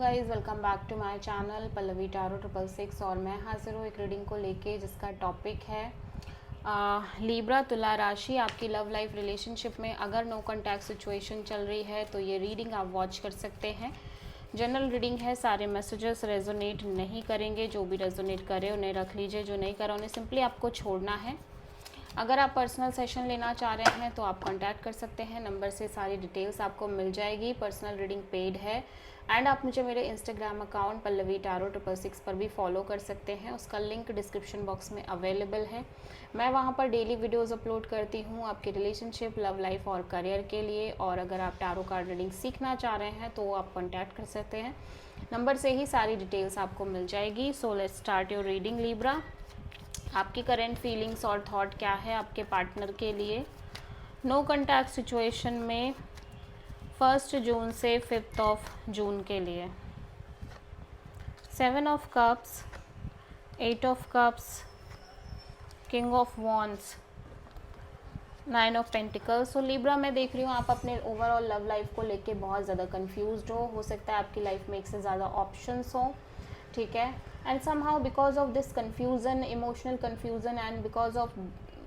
Guys, welcome back to my channel Pallavi tarot 666 और मैं हाजिर हूँ एक रीडिंग को लेके जिसका टॉपिक है लीब्रा तुला राशि। आपकी लव लाइफ रिलेशनशिप में अगर नो कॉन्टैक्ट सिचुएशन चल रही है तो ये रीडिंग आप वॉच कर सकते हैं। जनरल रीडिंग है, सारे मैसेजेस रेजोनेट नहीं करेंगे। जो भी रेजोनेट करे उन्हें रख लीजिए, जो नहीं करा उन्हें सिंपली आपको छोड़ना है। अगर आप पर्सनल सेशन लेना चाह रहे हैं तो आप कांटेक्ट कर सकते हैं, नंबर से सारी डिटेल्स आपको मिल जाएगी। पर्सनल रीडिंग पेड है एंड आप मुझे मेरे इंस्टाग्राम अकाउंट पल्लवी टारो 666 पर भी फॉलो कर सकते हैं। उसका लिंक डिस्क्रिप्शन बॉक्स में अवेलेबल है। मैं वहां पर डेली वीडियोस अपलोड करती हूं आपके रिलेशनशिप, लव लाइफ और करियर के लिए। और अगर आप टारो कार्ड रीडिंग सीखना चाह रहे हैं तो आप कॉन्टैक्ट कर सकते हैं, नंबर से ही सारी डिटेल्स आपको मिल जाएगी। So let's start your reading Libra. आपकी करेंट फीलिंग्स और थॉट क्या है आपके पार्टनर के लिए नो कॉन्टैक्ट सिचुएशन में 1 जून से 5 जून के लिए। 7 of cups, 8 of cups, king of wands, 9 of pentacles. So Libra मैं देख रही हूँ आप अपने ओवरऑल लव लाइफ को लेके बहुत ज़्यादा कंफ्यूज्ड हो सकता है आपकी लाइफ में एक से ज़्यादा ऑप्शंस हो, ठीक है। And somehow because of this confusion, emotional confusion and because of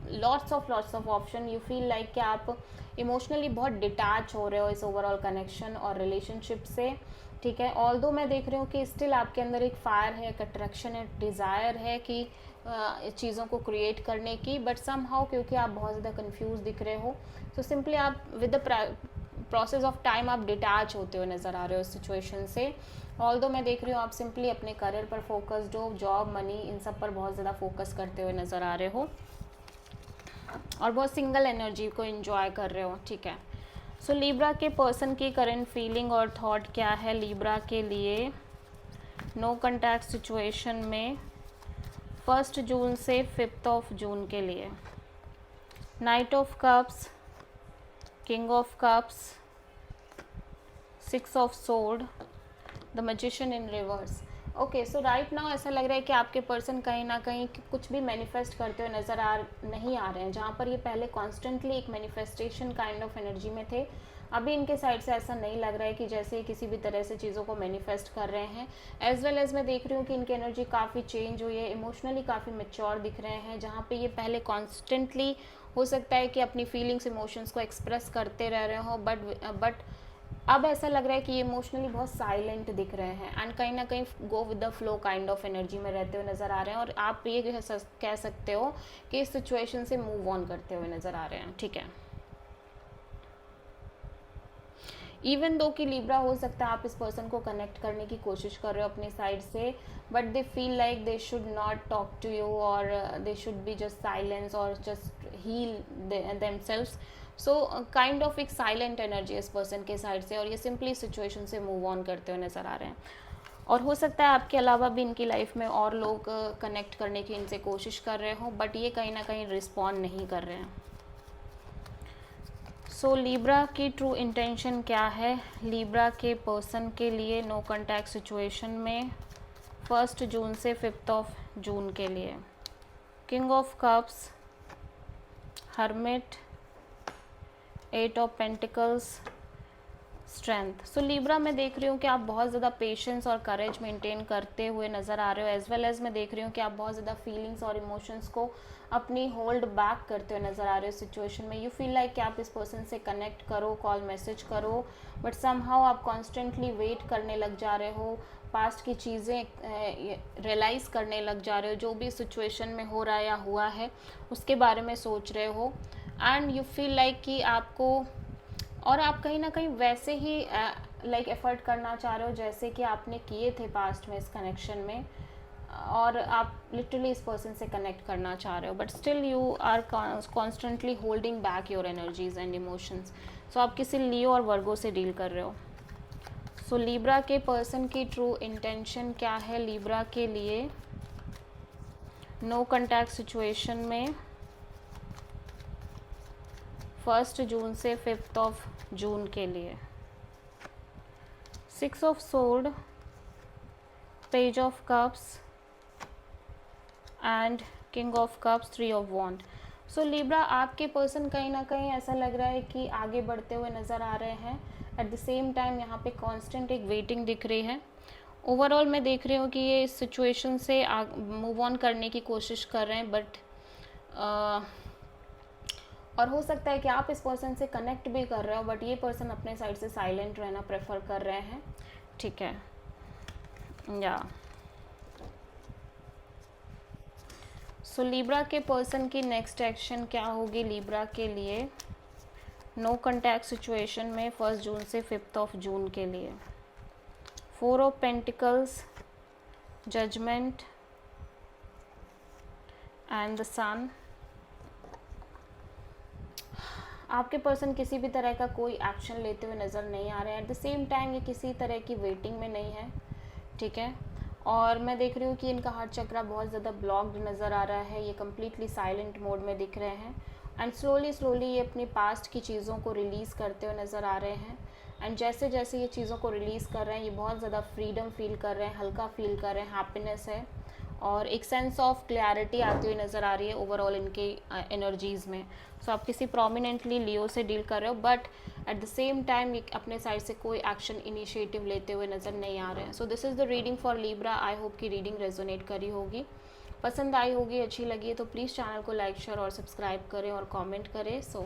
lots of option, you feel like कि आप इमोशनली बहुत डिटैच हो रहे हो इस ओवरऑल कनेक्शन और रिलेशनशिप से, ठीक है। ऑल्दो मैं देख रही हूँ कि स्टिल आपके अंदर एक फायर है, एक अट्रैक्शन है, डिज़ायर है कि चीज़ों को क्रिएट करने की, बट समहाउ क्योंकि आप बहुत ज़्यादा कंफ्यूज दिख रहे हो तो सिंपली आप with the process of time आप डिटैच होते हुए नज़र आ रहे हो इस सिचुएशन से। ऑल्दो मैं देख रही हूँ आप सिंपली अपने करियर पर फोकस्ड हो, जॉब, मनी, इन सब पर बहुत ज़्यादा फोकस करते हुए नज़र आ रहे हो और बहुत सिंगल एनर्जी को एंजॉय कर रहे हो, ठीक है। सो लिब्रा के पर्सन की करंट फीलिंग और थॉट क्या है लिब्रा के लिए नो कॉन्टैक्ट सिचुएशन में 1 जून से 5 जून के लिए। Night of cups, king of cups, 6 of sword, the magician in reverse. Okay, so right now ऐसा लग रहा है कि आपके पर्सन कहीं ना कहीं कुछ भी मैनिफेस्ट करते हुए नज़र नहीं आ रहे हैं। जहाँ पर ये पहले कॉन्स्टेंटली एक मैनिफेस्टेशन काइंड ऑफ एनर्जी में थे, अभी इनके साइड से ऐसा नहीं लग रहा है कि जैसे किसी भी तरह से चीज़ों को मैनिफेस्ट कर रहे हैं। एज वेल एज मैं देख रही हूँ कि इनकी एनर्जी काफ़ी चेंज हुई है, इमोशनली काफ़ी मेच्योर दिख रहे हैं। जहाँ पे ये पहले कॉन्स्टेंटली हो सकता है कि अपनी फीलिंग्स, इमोशंस को एक्सप्रेस करते रह रहे हो, बट अब ऐसा लग रहा है कि ये इमोशनली बहुत साइलेंट दिख रहे हैं एंड कहीं ना कहीं go with the flow kind of energy में रहते हुए नज़र आ रहे हैं। और आप ये कह सकते हो कि इस सिचुएशन से मूव ऑन करते हुए नज़र आ रहे हैं, ठीक है। इवन दो कि लिब्रा हो सकता है आप इस पर्सन को कनेक्ट करने की कोशिश कर रहे हो अपनी साइड से, but they feel like they should not talk to you और they should be just silence और just heal themselves. So kind of एक साइलेंट एनर्जी इस पर्सन के साइड से और ये सिंपली सिचुएशन से मूव ऑन करते हुए नज़र आ रहे हैं। और हो सकता है आपके अलावा भी इनकी लाइफ में और लोग कनेक्ट करने की इनसे कोशिश कर रहे हो, बट ये कहीं ना कहीं रिस्पॉन्ड नहीं कर रहे हैं। सो लिब्रा की ट्रू इंटेंशन क्या है लिब्रा के पर्सन के लिए नो कॉन्टैक्ट सिचुएशन में 1 जून से 5 जून के लिए। King of cups, hermit, 8 of pentacles, strength. So Libra मैं देख रही हूँ कि आप बहुत ज़्यादा पेशेंस और करेज मेंटेन करते हुए नज़र आ रहे हो। एज वेल एज मैं देख रही हूँ कि आप बहुत ज़्यादा फीलिंग्स और इमोशंस को अपनी होल्ड बैक करते हुए नज़र आ रहे हो सिचुएशन में। यू फील लाइक कि आप इस पर्सन से कनेक्ट करो, कॉल मैसेज करो, बट समहाउ आप कॉन्स्टेंटली वेट करने लग जा रहे हो, पास्ट की चीज़ें रियलाइज़ करने लग जा रहे हो, जो भी सिचुएशन में हो रहा है या हुआ है उसके बारे में सोच रहे हो। एंड यू फील लाइक कि आपको और आप कहीं ना कहीं वैसे ही लाइक एफर्ट करना चाह रहे हो जैसे कि आपने किए थे पास्ट में इस कनेक्शन में, और आप लिटरली इस पर्सन से कनेक्ट करना चाह रहे हो, but still you are constantly holding back your energies and emotions. So आप किसी लियो और वर्गो से डील कर रहे हो। सो लिब्रा के पर्सन की ट्रू इंटेंशन क्या है लिब्रा के लिए नो कॉन्टैक्ट सिचुएशन में 1 जून से 5 जून के लिए। 6 of sword, page of cups and king of cups, 3 of wand. So Libra आपके पर्सन कहीं ना कहीं ऐसा लग रहा है कि आगे बढ़ते हुए नज़र आ रहे हैं। एट द सेम टाइम यहाँ पे कांस्टेंट एक वेटिंग दिख रही है। ओवरऑल मैं देख रही हूँ कि ये इस सिचुएशन से मूव ऑन करने की कोशिश कर रहे हैं, बट और हो सकता है कि आप इस पर्सन से कनेक्ट भी कर रहे हो, बट ये पर्सन अपने साइड से साइलेंट रहना प्रेफर कर रहे हैं, ठीक है। या सो लिब्रा के पर्सन की नेक्स्ट एक्शन क्या होगी लिब्रा के लिए नो कॉन्टैक्ट सिचुएशन में 1 जून से 5 जून के लिए? 4 of pentacles, judgement and the sun. आपके पर्सन किसी भी तरह का कोई एक्शन लेते हुए नज़र नहीं आ रहे हैं। एट द सेम टाइम ये किसी तरह की वेटिंग में नहीं है, ठीक है। और मैं देख रही हूँ कि इनका हार्ट चक्रा बहुत ज़्यादा ब्लॉक्ड नज़र आ रहा है, ये कम्प्लीटली साइलेंट मोड में दिख रहे हैं एंड स्लोली ये अपनी पास्ट की चीज़ों को रिलीज़ करते हुए नज़र आ रहे हैं। एंड जैसे जैसे ये चीज़ों को रिलीज़ कर रहे हैं, ये बहुत ज़्यादा फ्रीडम फील कर रहे हैं, हल्का फील कर रहे हैं, हैप्पीनेस है और एक सेंस ऑफ क्लैरिटी आती हुई नज़र आ रही है ओवरऑल इनके एनर्जीज़ में। सो आप किसी प्रोमिनेंटली लियो से डील कर रहे हो, but at the same time अपने साइड से कोई एक्शन इनिशिएटिव लेते हुए नज़र नहीं आ रहे हैं। So this is the reading for Libra. I hope कि रीडिंग रेजोनेट करी होगी, पसंद आई होगी, अच्छी लगी है तो प्लीज़ चैनल को लाइक शेयर और सब्सक्राइब करें और कमेंट करें। सो